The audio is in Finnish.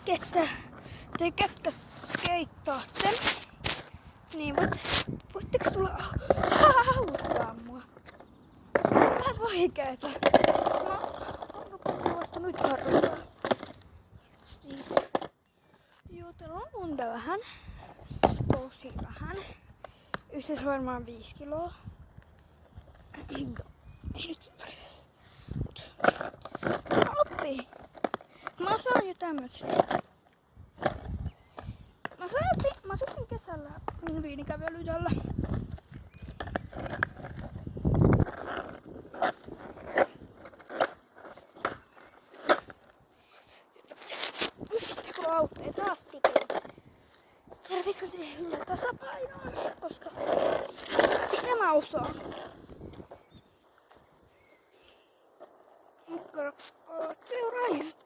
te ketkä skeittaatte, niin voitteko tulla auttaa mua? Vähän vaikeeta. No, onko vasta nyt harjoittaa? Siis, juotella on unta vähän. Tosi vähän. Yhteensä varmaan 5 kiloa. Ei nyt tarvitse. Mä oppii. Mä osaan jo tämmösiä. Mä saatin kesällä viinikävelyjällä. Mistä kun auttaa taaskin tuli. Tarviiko siihen hyvä tasapainoon, koska sitä mä osaan. Seuraajat.